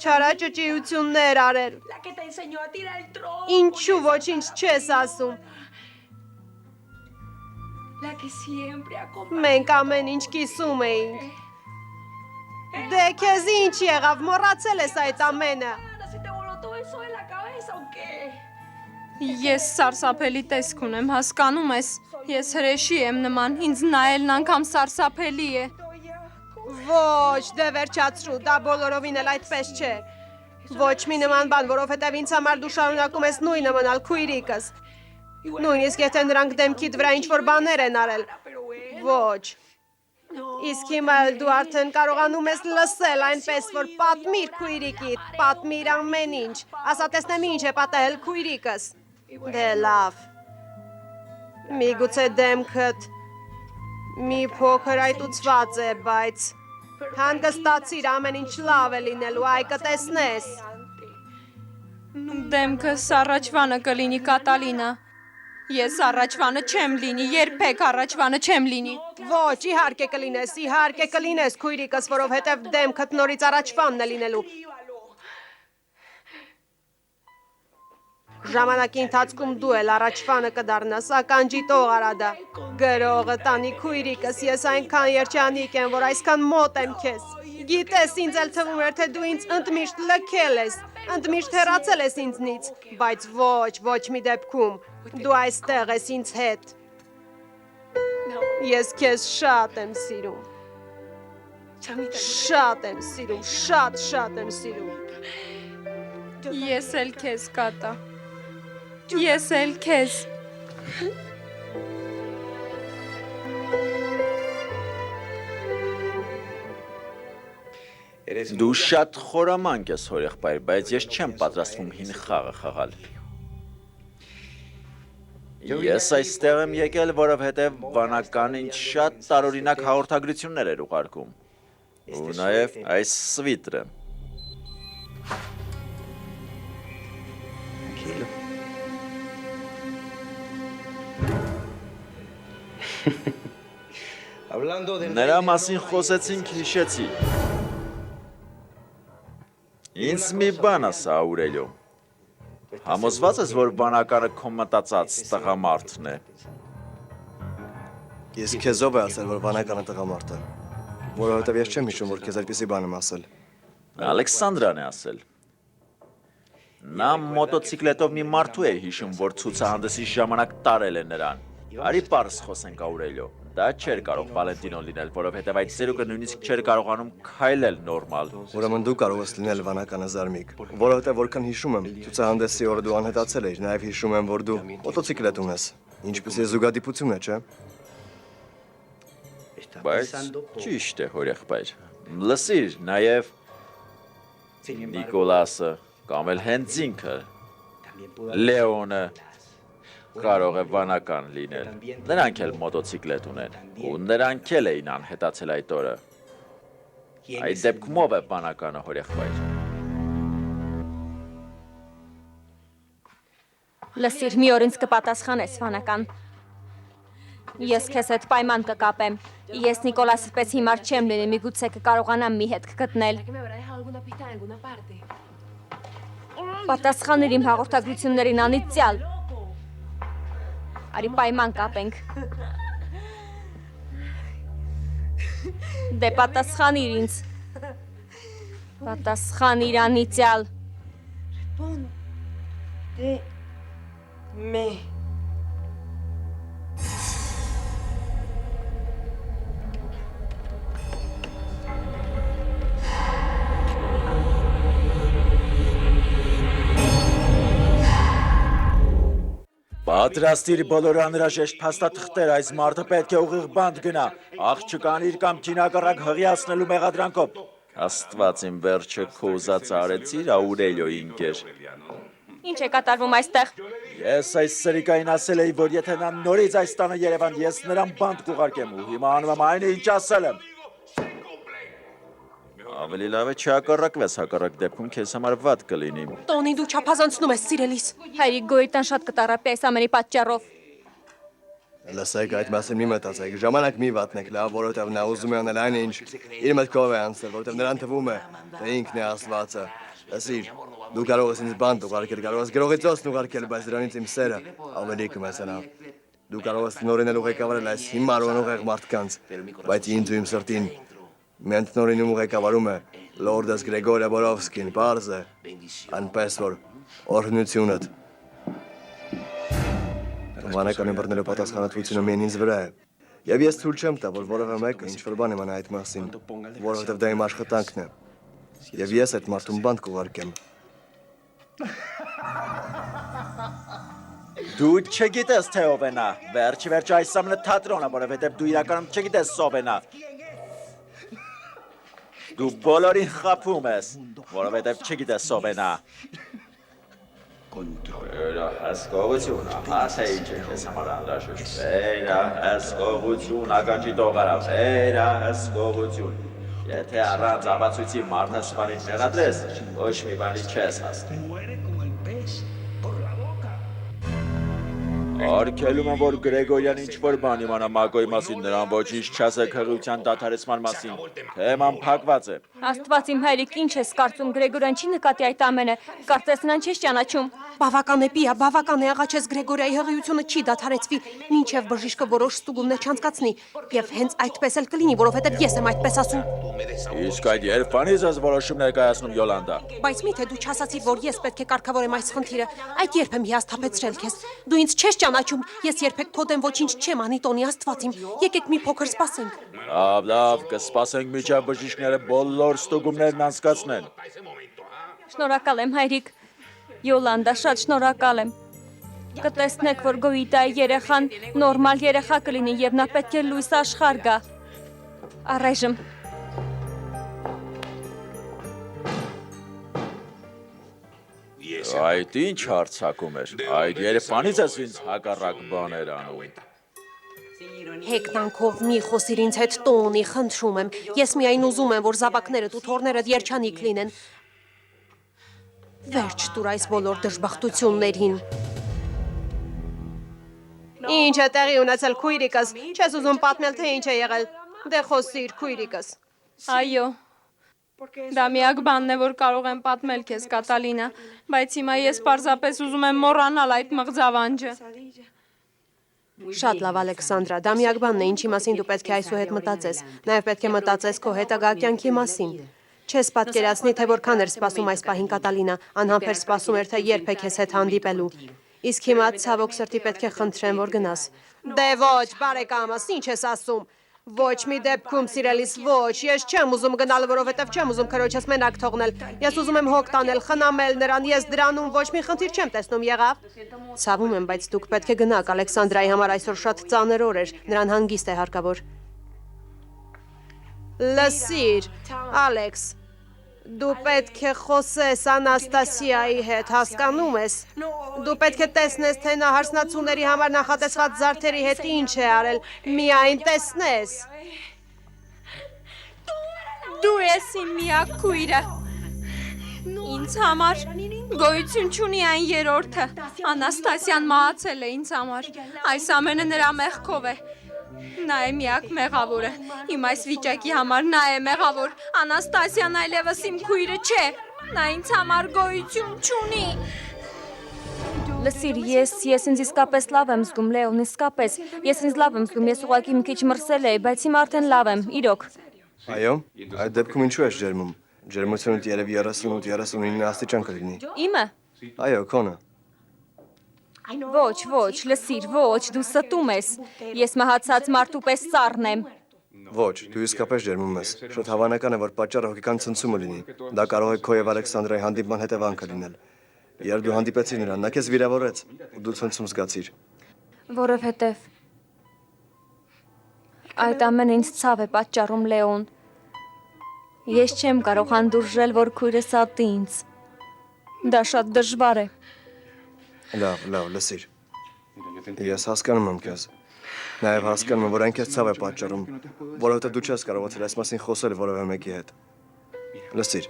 չարաճճիություններ արել։ Ինչու ոչինչ չես ասում։ Մենք ամեն ինչ կիսում էինք։ Դե քեզ ինչ եղավ, մոռացել ես այդ ամենը։ Ես սարսափելի տեսք ունեմ, հասկանում ես։ Ես հրեշի եմ նման, ինձ նայելն անգամ սարսափելի է։ Ոչ, դե վերջացրու, դա բոլորովին էլ այդպես չէ։ Ոչ մի նման բան, որովհետև ինձ համար դու շարունակում ես նույնը մնալ քույրիկս։ Նույնիսկ եթե նրանք դեմքիդ վրա ինչ-որ բաներ են արել։ Ոչ։ Իսկ հիմա դու արդեն կարողանում ես լսել այնպես, որ պատմիր քույրիկիդ, պատմիր ամեն ինչ։ Ասա տեսնեմ ինչ է պատահել քույրիկս։ Դե լավ։ Միգուցե դեմքդ մի փոքր այտուցված է, բայց հանգստացիր, ամեն ինչ լավ է լինելու, այ կտեսնես։ Դեմքս առաջվանը կլինի Կատալինա։ Ես առաջվանը չեմ լինի, երբեք առաջվանը չեմ լինի։ Ոչ, իհարկե կլինես, քույրիկս, որովհետև դեմքդ նորից առաջվանն է լինելու։ Ժամանակի ընթացքում դու էլ առաջվանը կդառնաս, ականջի տող արադա։ Գրողը տանի քույրիկս, ես այնքան երջանիկ եմ, որ այսքան մոտ եմ քեզ։ Գիտես, ինձ էլ թվում էր, թե դու ինձ ընդմիշտ լքել ես, ընդմիշտ հեռացել ես ինձնից, բայց ոչ մի դեպքում, դու այստեղ ես ինձ հետ։ Ես քեզ շատ եմ սիրում։ Շատ եմ սիրում, շատ եմ սիրում։ Ես էլ քեզ կատա։ Ես էլ քեզ։ Դու շատ խորամանկ ես հորեղբայր, բայց ես չեմ պատրաստվում հին խաղը խաղալ։ Ես այստեղ եմ եկել, որովհետև վանական ինձ շատ տարօրինակ հաղորդագրություններ էր ուղարկում։ Ու նաև այս սվիտրը։ Նրա մասին խոսեցինք, հիշեցի։ Ինձ մի բան ասա, Աուրելիո։ Համոզված ես, որ բանականը քո մտածած տղամարդն է։ Ես քեզով է ասել, որ բանականը տղամարդ է, որովհետև ես չեմ հիշում, որ քեզ այդպիսի բան եմ ասել։ Ալեքսանդրան է ասել։ Նա մոտոցիկլետով մի մարդու է հիշում, որ ցուցահանդեսի ժամանակ տարել է նրան։ Արի պարզ խոսենք, Աուրելիո։ Դա չէր կարող Վալենտինոն լինել, որովհետև այդ ծերուկը նույնիսկ չէր կարողանում քայլել նորմալ։ Ուրեմն դու կարող ես լինել վանականը զարմիկ, որովհետև որքան հիշում եմ, ցուցահանդեսի օրը դու անհետացել ես, նաև հիշում եմ, որ դու մոտոցիկլետ ունես։ Ինչպեսի զուգադիպություն է, չէ՞։ Բայց ճիշտ է, հորեղբայր։ Լսիր, նաև Նիկոլասը կամ էլ հենց ինքը, Լեոնը կարող է վանական լինել։ Նրանք էլ մոտոցիկլետ ունեն, ու նրանք էլ էին անհետացել այդ օրը։ Այդ դեպքում ով է վանականը, հորեղբայր։ Լսիր, մի օր ինձ կպատասխանես, վանական։ Ես քեզ հետ պայման կկապեմ։ Ես Նիկոլասից պես հիմար չեմ լինի, միգուցե կկարողանամ մի հետ կգտնել։ Պատասխանիր իմ հաղորդագրություններին անիծյալ։ Արի պայման կապենք։ Դե պատասխանիր ինձ։ Պատասխանիր անիծյալ։ Պատրաստիր բոլոր անհրաժեշտ փաստաթղթեր, այս մարդը պետք է ուղիղ բանդ գնա, աղջկան իր կամ քինակառակ հղիացնելու մեղադրանքով։ Աստված իմ վերջը քո ուզած արեցիր, Աուրելիոյի ընկեր։ Ինչ է կատարվում այստեղ։ Ես այս սրիկային ասել էի, որ եթե նա նորից այս տանը Երևան, ես նրան բանդ կուղարկեմ ու հիմա անում եմ այն, ինչ ասել եմ։ Ավելի լավ է չհակառակվես, հակառակ դեպքում քեզ համար վատ կլինի։ Տոնի, դու չափազանցնում ես, սիրելիս։ Հայրիկ գոյրտան շատ կտարապի այս ամենի պատճառով։ Լսեք, այդ մասին մի մտածեք, ժամանակ մի վատնեք, լավ, որովհետև նա ուզում է անել այն, ինչ իր մտքով է անցել, որովհետև նրան թվում է, թե ինքն է Աստվածը։ Լսիր, դու կարող ես ինձ բանտ ուղարկել, կարող ես գրողիցոցն ուղարկել, բայց դրանից իմ սերը ավելի կմեծանա։ Դու կարող ես տնօրինել ու ղեկավարել այս հիմար ու անուղեղ մարդկանց, բայց ինձ ու իմ սրտին Մենք տնօրինում ու ղեկավարում է Լորդես Գրեգորիա Բորովսկին, պարզ է, այնպես որ օրհնությունդ։ Վանականը բռնելու պատասխանատվությունը միայն ինձ վրա է։ Եվ ես թույլ չեմ տա, որ որևէ մեկը ինչ-որ բան իմանա այդ մասին, որովհետև դա իմ աշխատանքն է։ Եվ ես այդ մարդուն բանտ կուղարկեմ։ Դու չգիտես, թե ով է նա։ Վերջ այս ամենը թատրոն է, որովհետև դու իրականում չգիտես ով է նա։ Դու բոլորին խաբում ես, որովհետև չգիտես ով է նա։ Վերահսկողություն, ասա ինչ է քեզ համար անհրաժեշտ։ Վերահսկողություն, ականջի տողարա, վերահսկողություն։ Եթե առանց ապացույցի մարդասպանին մեղադրես, ոչ մի բանի չես հասնի։ Արգելում եմ, որ Գրեգորյան ինչ-որ բան իմանա Մակոյի մասին, նրան ոչինչ չասեք հղիության դադարեցման մասին։ Թեման փակված է։ Աստված իմ հայրիկ, ինչ ես կարծում, Գրեգորյան չի նկատի այդ ամենը, կարծես նրան չես ճանաչում։ Բավական է, Պիա, բավական է, աղաչես Գրեգորիայի հղիությունը չի դադարեցվի, մինչև բժիշկը որոշ ստուգումներ չանցկացնի, եւ հենց այդպես էլ կլինի, որովհետեւ ես եմ այդպես ասում։ Իսկ այդ երբանից ես որոշում ներկայացնում Յոլանդա։ Բայց միթե դու չասացիր, որ ես պետք է կարգավորեմ այս խնդիրը, այդ երբ եմ հիասթափեցրել քեզ։ Դու ինձ չես ճանաչում, ես երբեք քո դեմ ոչինչ չեմ անի, տոնի Աստված իմ։ Եկեք մի փոքր սպասենք։ Լավ, կսպասենք միջավ բժիշկները բոլոր ստուգումներն անցկացնեն։ Շնորհակալ եմ, հայրիկ։ Յոլանդա, շատ շնորհակալ եմ։ Կտեսնեք, որ Գոյիտայի երեխան նորմալ երեխա կլինի եւ նա պետք է լույս աշխարհ գա։ Առայժմ Այդ ինչ հարցակում էր։ Այդ երբանից ես ինձ հակառակ բաներ անում։ Հեգնանքով մի խոսիր ինձ հետ, տոնի, խնդրում եմ։ Ես միայն ուզում եմ, որ զավակներդ ու թոռներդ երջանիկ լինեն։ Վերջ տուր այս բոլոր դժբախտություններին։ Ինչ է տեղի ունեցել քույրիկս, չես ուզում պատմել, թե ինչ է եղել։ Դե խոսիր, քույրիկս։ Այո։ Դա միակ բանն է, որ կարող եմ պատմել քեզ, Կատալինա, բայց հիմա ես պարզապես ուզում եմ մոռանալ այդ մղձավանջը։ Շատ լավ, Ալեքսանդրա, դա միակ բանն է, ինչի մասին դու պետք է այսուհետ մտածես։ Նաև պետք է մտածես քո հետագա կյանքի մասին։ Չես պատկերացնի, թե որքան էր սպասում այս պահին Կատալինա, անհամբեր սպասում էր, թե երբ է քեզ հետ հանդիպելու։ Իսկ հիմա ցավոք սրտի պետք է խնդրեմ, որ գնաս։ Դե ոչ, բարեկամս, ինչ ես ասում։ Ոչ մի դեպքում, սիրելիս, ոչ, ես չեմ ուզում գնալ, որովհետև չեմ ուզում քրոջս մենակ թողնել։ Ես ուզում եմ հոգ տանել, խնամել նրան, ես դրանում ոչ մի խնդիր չեմ տեսնում, եղավ։ Ցավում եմ, բայց դուք պետք է գնաք, Ալեքսանդրայի համար այսօր շատ ծանր օր էր, նրան հանգիստ է հարկավոր։ Լսիր, Ալեքս, դու պետք է խոսես Անաստասիայի հետ, հասկանում ես։ Դու պետք է տեսնես, թե նա հարսնացուների համար նախատեսված զարդերի հետ ինչ է արել, միայն տեսնես։ Դու ես իմ միակ քույրը։ Ինձ համար գոյություն չունի այն երրորդը։ Անաստասիան մահացել է ինձ համար։ Այս ամենը նրա մեղքով է։ Նա է միակ մեղավորը։ Իմ այս վիճակի համար նա է մեղավոր։ Անաստասիան այլևս իմ քույրը չէ։ Նա ինձ համար գոյություն չունի։ լսիր, ես ինձ իսկապես լավ եմ զգում, Լեոն, իսկապես։ Ես ինձ լավ եմ զգում, ես ուղղակի մի քիչ մրսել էի, բայց հիմա արդեն լավ եմ, իրոք։ Այո, այդ դեպքում ինչու ես ջերմում։ Ջերմությունդ երևի 38-39 աստիճան կլինի։ Իմը։ Այո, քոնը։ Ոչ, լսիր, ոչ, դու ստում ես։ Ես մահացած մարդու պես ծառն եմ։ Ոչ, դու իսկապես ջերմում ես։ Շատ հավանական է, որ պատճառը հոգեկան ցնցումը լինի։ Դա կարող է քո եւ Ալեքսանդրայի հանդիպման հետևանքը լինել։ Երբ դու հանդիպեցիր նրան, նա քեզ վիրավորեց, ու դու ցնցում զգացիր։ Որովհետև այդ ամենը ինձ ցավ է պատճառում, Լեոն։ Ես չեմ կարող հանդուրժել, որ քույրս ատի ինձ։ Դա շատ դժվար է։ Լավ, լսիր։ Ես հասկանում եմ քեզ։ Նաև հասկանում եմ, որ այն քեզ ցավ է պատճառում, որովհետև դու չես կարողացել այս մասին խոսել որևէ մեկի հետ։ Լսիր։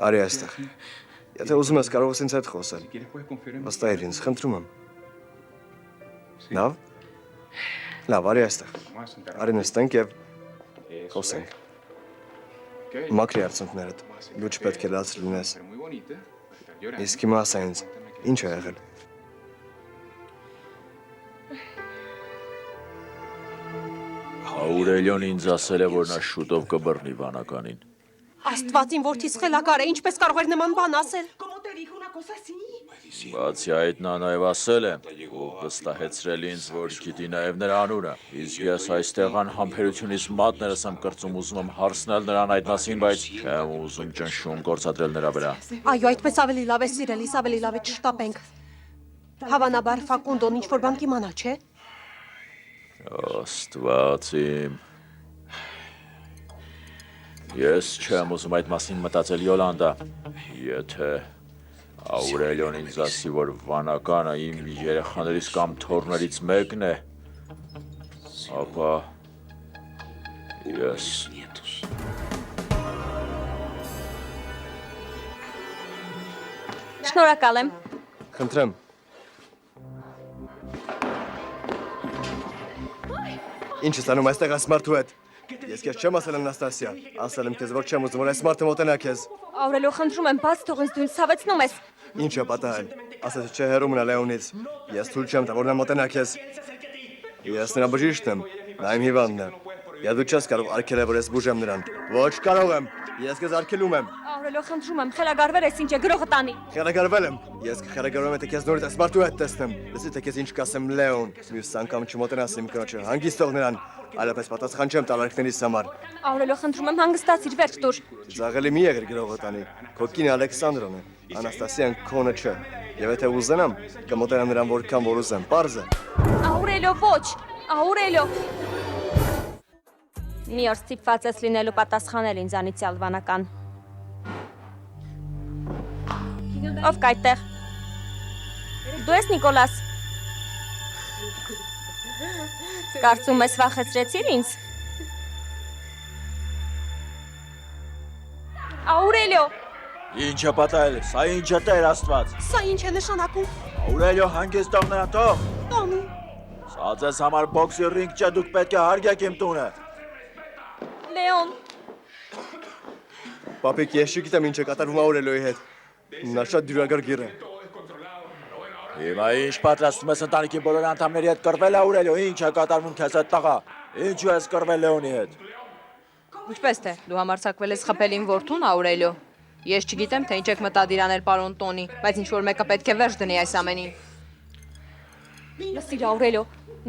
Արի այստեղ։ Եթե ուզում ես, կարող ես ինձ հետ խոսել։ Վստահիր ինձ, խնդրում եմ։ Լավ, արի այստեղ։ Արի նստենք եւ խոսենք։ Մաքրի արցունքներդ։ Դու չպետք է լաց լինես։ Իսկ հիմա ասա ինձ, ինչ է եղել։ Աուրելիոն ինձ ասել է, որ նա շուտով կբռնի վանականին։ Աստված իմ որդիս խելագար է, ինչպես կարող էր նման բան ասել։ Բացի այդ նա նաև ասել է, ու վստահեցրել ինձ, որ գիտի նաև նրա անունը։ Իսկ ես այստեղ անհամբերությունից մատներս եմ կրծում, ուզում եմ հարցնել նրան այդ մասին, բայց չեմ ուզում ճնշում գործադրել նրա վրա։ Այո, այդպես ավելի լավ է, սիրելիս, ավելի լավ է չշտապենք։ Հավանաբար Ֆակունդոն ինչ-որ բան կիմանա, չէ։ Աստված իմ։ Ես չեմ ուզում այդ մասին մտածել, Յոլանդա։ Եթե Աուրելիոն ինձ ասի, որ վանականը իմ երեխաներից կամ թոռներից մեկն է, ապա ես… Շնորհակալ եմ։ Խնդրեմ։ Ինչ ես անում այստեղ այս մարդու հետ։ Ես քեզ չեմ ասել Անաստասիա, ասել եմ քեզ, որ չեմ ուզում, որ այս մարդը մոտենա քեզ։ Աուրելիո, խնդրում եմ, բաց թող ինձ դու ինձ ցավեցնում ես։ Ինչ է պատահել։ Ասես չէ հեռու մնա Լեոնից։ Ես թույլ չեմ տա, որ նա մոտենա քեզ։ Ես նրա բժիշկն եմ, նա իմ հիվանդն է։ Եվ դու չես կարող արգելել, որ ես բուժեմ նրան։ Ոչ կարող եմ։ Ես քեզ արգելում եմ։ Աուրելիո, խնդրում եմ, խելագարվել ես, ինչ է գրողը տանի։ Խելագարվել եմ։ Ես կխելագարվեմ, եթե քեզ նորից այս մարդու հետ տեսնեմ։ Լսի, թե քեզ ինչ կասեմ Լեոն։ Մյուս անգամ չմոտենաս իմ կնոջը, հանգիստ թող նրան։ Այլապես պատասխան չեմ տալ արկներիս համար։ Աուրելիո, խնդրում եմ, հանգստացիր, վերջ տուր։ Զաղելի մի եղիր գրողը տանի։ Քո կինը Ալեքսանդրոն է։ Անաստասիան քոնը չէ։ Եվ եթե ուզենամ, կմոտենամ նրան որքան որ ուզեմ։ Պարզ է։ Աուրելիո, ոչ։ Աուրելիո։ Մի օր ստիպված ես լինելու պատասխանել ինձ անիծյալ վանական։ Ով կա այդտեղ։ Դու ես Նիկոլաս։ Կարծում ես վախեցրեցիր ինձ։ Աուրելիո։ Ինչ է պատահել, սա ինչ է Տեր Աստված։ Սա ինչ է նշանակում։ Աուրելիո, հանգիստ տող նրան թող։ Տոնի։ Սա ձեզ համար բոքսի ռինգ չէ, դուք պետք է հարգեք իմ տունը։ Լեոն։ Պապիկ, ես չգիտեմ ինչ է կատարվում Աուրելիոյի հետ։ Նա շատ դյուրագար գիր է։ Հիմա ինչ պատրաստում ես ընտանիքի բոլոր անդամների հետ կռվել Աուրելիո, ինչ է կատարվում քեզ այդ տղա։ Ինչու ես կռվել Լեոնի հետ։ Ինչպես թե, դու համարձակվել ես խփել իմ որդուն Աուրելիո։ Ես չգիտեմ, թե ինչ եք մտադիր անել պարոն Տոնի, բայց ինչ որ մեկը պետք է վերջ դնի այս ամենին։ Լսիր Աուրելիո,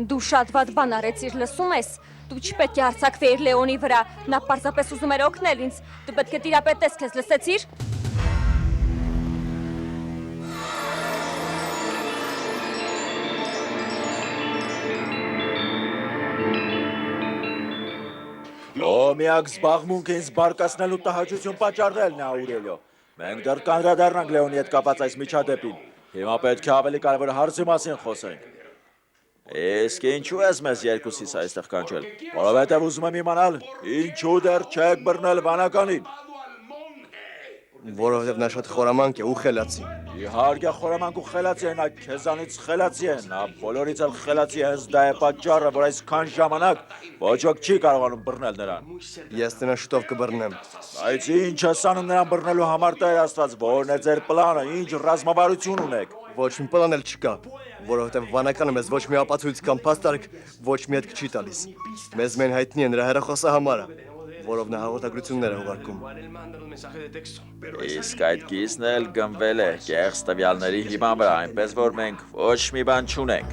դու շատ վատ բան արեցիր, լսում ես։ Դու չպետք է հարձակվեիր Լեոնի վրա, նա պարզապես ուզում էր օգնել ինձ։ Դու պետք է տիրապետես քեզ, լսեցիր։ Միակ զբաղմունքը ինձ բարկացնելու տհաճություն պատճառելն է Աուրելիո։ Մենք դեռ կանդրադառնանք Լեոնի հետ կապած այս միջադեպին։ Հիմա պետք է ավելի կարևոր հարցի մասին խոսենք։ Իսկ ինչու ես մեզ երկուսիս այստեղ կանչել։ Որովհետև ուզում եմ իմանալ, ինչու դեռ չեք բռնել վանականին։ Որովհետև նա շատ խորամանկ է ու խելացի։ Իհարկե խորամանկ ու խելացի է, նա քեզանից խելացի է, նա բոլորից էլ խելացի է, հենց դա է պատճառը, որ այսքան ժամանակ ոչ ոք չի կարողանում բռնել նրան։ Ես նրան շուտով կբռնեմ։ Բայց ինչ ես անում նրան բռնելու համար Տեր Աստված, որն է ձեր պլանը, ինչ ռազմավարություն ունեք։ Ոչ մի պլան էլ չկա, որովհետև վանականը մեզ ոչ մի ապացույց կամ փաստարկ ոչ մի հետք չի տալիս։ Մեզ մեն հայտնի է նրա հեռախոսահամարը, որով նա հաղորդագրություններ է ուղարկում։ Իսկ այդ կիսն էլ գնվել է կեղծ տվյալների հիման վրա, այնպես որ մենք ոչ մի բան չունենք։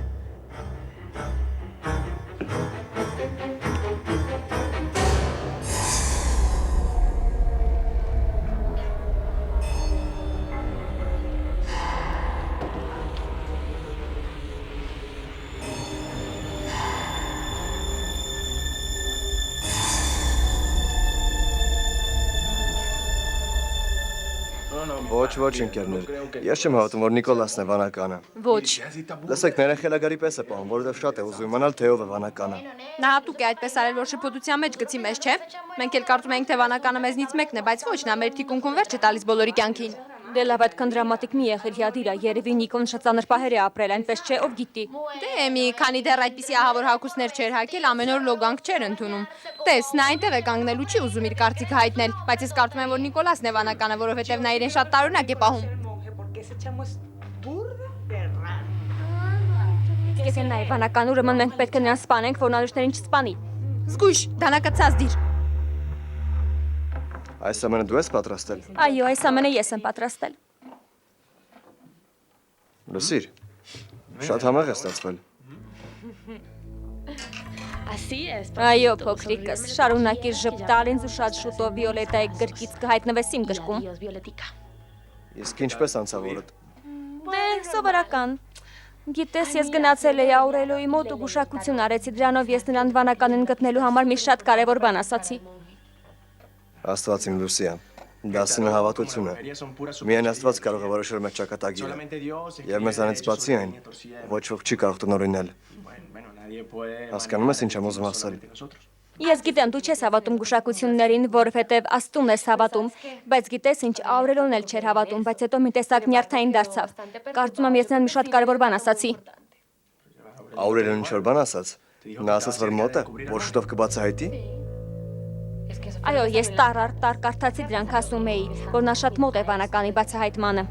Ոչ ընկերներ, ես չեմ հավատում, որ Նիկոլասն է վանականը։ Ոչ։ Լսեք, ներեն խելագարի պես է պահում, որովհետև շատ է ուզում իմանալ, թե ով է վանականը։ Նա հատուկ է այդպես արել, որ շփոթության մեջ գցի մեզ, չէ՞։ Մենք էլ կարծում ենք, թե վանականը մեզնից մեկն է, բայց ոչ, նա մեր թիկունքում վերջ է տալիս բոլորի կյանքին։ Դե լավ, այդքան դրամատիկ մի եղիր, Յադիրա, երևի Նիկոն շատ ծանր պահեր է ապրել, այնպես չէ, ով գիտի։ Դե մի քանի դեռ այդպիսի ահավոր հագուստներ չէր հագել, ամեն օր լոգանք չէր ընդունում։ Տես, նա այնտեղ է կանգնել ու չի ուզում իր կարծիքը հայտնել, բայց ես կարծում եմ, որ Նիկոլասն է վանականը, որովհետև նա իրեն շատ տարօրինակ է պահում։ Եթե նա է վանական, ուրեմն մենք պետք է նրան սպանենք, որ նարուշներին չսպանի։ Զգույշ, դանակացած դիր։ Այս ամենը դու ես պատրաստել։ Այո, այս ամենը ես եմ պատրաստել։ Լսիր, շատ համեղ է ստացվել։ Այո, փոքրիկս, շարունակիր ժպտալ ինձ ու շատ շուտով Վիոլետայի գրկից կհայտնվես իմ գրկում։ Իսկ ինչպես անցավ օրդ։ Դե, սովորական։ Գիտես, ես գնացել էի Աուրելիոյի մոտ ու գուշակություն արեցի, դրանով ես նրան վանականին գտնելու համար մի շատ կարևոր բան ասացի։ Աստված իմ Լուսիա, դա սինը հավատություն է։ Միայն Աստված կարող է որոշել մեր ճակատագիրը։ Եվ մեզանից բացի այն, ոչ ոք չի կարող տնօրինել։ Հասկանում ես ինչ եմ ուզում ասել։ Ես գիտեմ, դու չես հավատում գուշակություններին, որովհետև Աստծուն ես հավատում, բայց գիտես ինչ, Աուրելիոն էլ չէր հավատում, բայց հետո մի տեսակ նյարդային դարձավ։ Կարծում եմ ես նրան մի շատ կարևոր բան ասացի։ Աուրելիոն ինչ-որ բան ասաց։ Նա ասաց, որ մոտ է, որ շուտով կբացահայտի։ Այո, ես տար առ տար կարդացի դրանք, ասում էի, որ նա շատ մոտ է վանականի բացահայտմանը։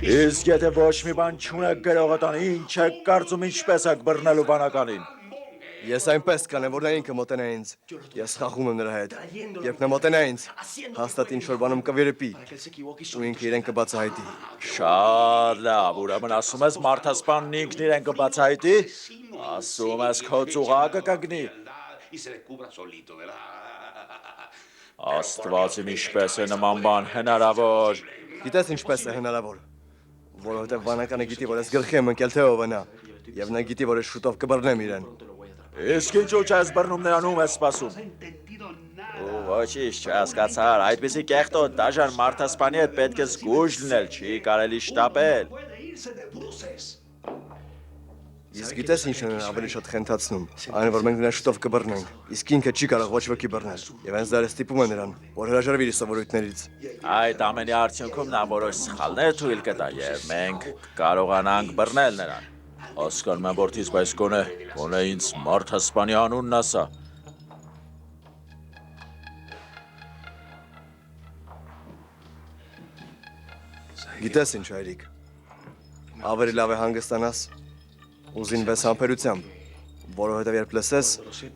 Իսկ եթե ոչ մի բան չունեք գրողը տան, ինչ եք կարծում ինչպես եք բռնելու բանականին։ Ես այնպես կանեմ, որ նա ինքը մոտենա ինձ։ Ես խաղում եմ նրա հետ։ Երբ նա մոտենա ինձ, հաստատ ինչ-որ բանում կվերեպի, ու ինքը իրեն կբացահայտի։ Շատ լավ, ուրեմն ասում ես մարդասպանն ինքն իրեն կբացահայտի, ասում ես քո ծուղակը կգնի։ Աստվածին ինչպես է նման բան հնարավոր։ Գիտես ինչպես է հնարավոր, որովհետև վանականը գիտի, որ ես գլխի եմ ընկել թե ով է նա, և նա գիտի, որ ես շուտով կբռնեմ իրեն։ Իսկ ինչու չես բռնում նրան ում ես սպասում։ Ու ոչինչ չհասկացար, այդպիսի կեղտոտ դաժան մարդասպանի հետ պետք է զգույշ լինել, չի կարելի շտապել։ Իսկ գիտես ինչն է ավելի շատ խենթացնում, այն որ մենք նրան շուտով կբռնենք, իսկ ինքը չի կարող ոչ ոքի բռնել, և հենց դա ստիպում է նրան, որ հրաժարվի իր սովորույթներից։ Այդ ամենի արդյունքում նա որոշ սխալներ թույլ կտա, և մենք կարողանանք բռնել նրան։ Հասկանում եմ որդիս, բայց գոնե ինձ մարդասպանի անունն ասա։ Գիտես ինչ հայրիկ, ավելի լավ է հանգստանաս ու զինվես համբերությամբ, որովհետև երբ լսես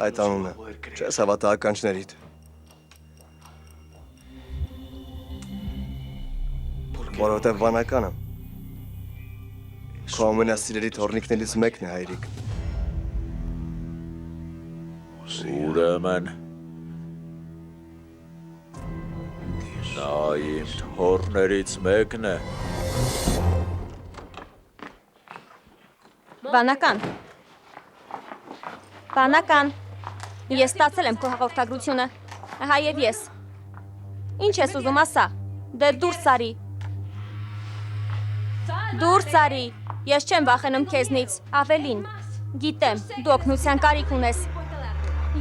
այդ անունը, չես հավատա ականջներիդ։ Որովհետև վանականը քո ամենասիրելի թոռնիկներից մեկն է, հայրիկ։ Ուրեմն նա իմ թոռներից մեկն է։ Վանական, ես ստացել եմ քո հաղորդագրությունը, ահա և ես։ Ինչ ես ուզում ասա, դե դուրս արի։ Դուրս արի, ես չեմ վախենում քեզնից, ավելին, գիտեմ, դու օգնության կարիք ունես։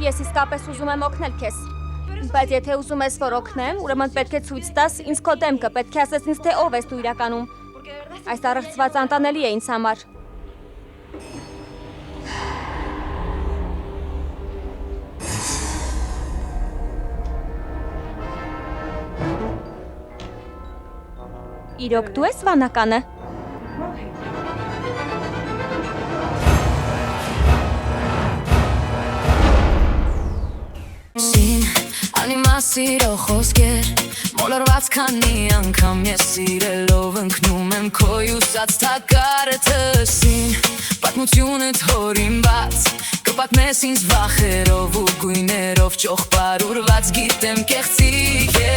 Ես իսկապես ուզում եմ օգնել քեզ, բայց եթե ուզում ես, որ օգնեմ, ուրեմն պետք է ցույց տաս ինձ քո դեմքը, պետք է ասես ինձ, թե ով ես դու իրականում։ Այս առեղծված անտանելի է ինձ համար։ Իրոք դու ես վանականը։ Սին, անիմասիրո խոսքեր, մոլորված քանի անգամ ես սիրելով ընկնում եմ քո յուսած թակարը թսին, պատմությունդ հորինված, կպատմես ինձ վախերով ու գույներով ճոխպարուրված գիտեմ կեղծիկ է,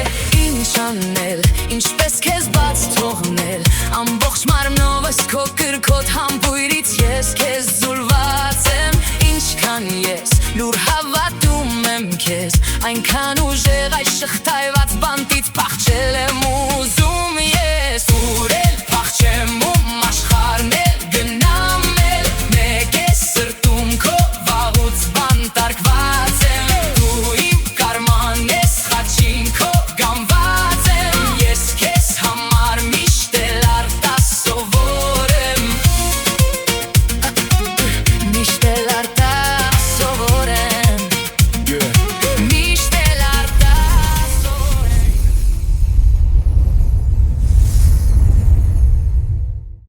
ինչ անել, ինչպես քեզ բաց թողնել, ամբողջ մարմնովս քո կրքոտ համբույրից ես քեզ զուլված եմ, ինչքան ես լուր հավատում եմ քեզ, այնքան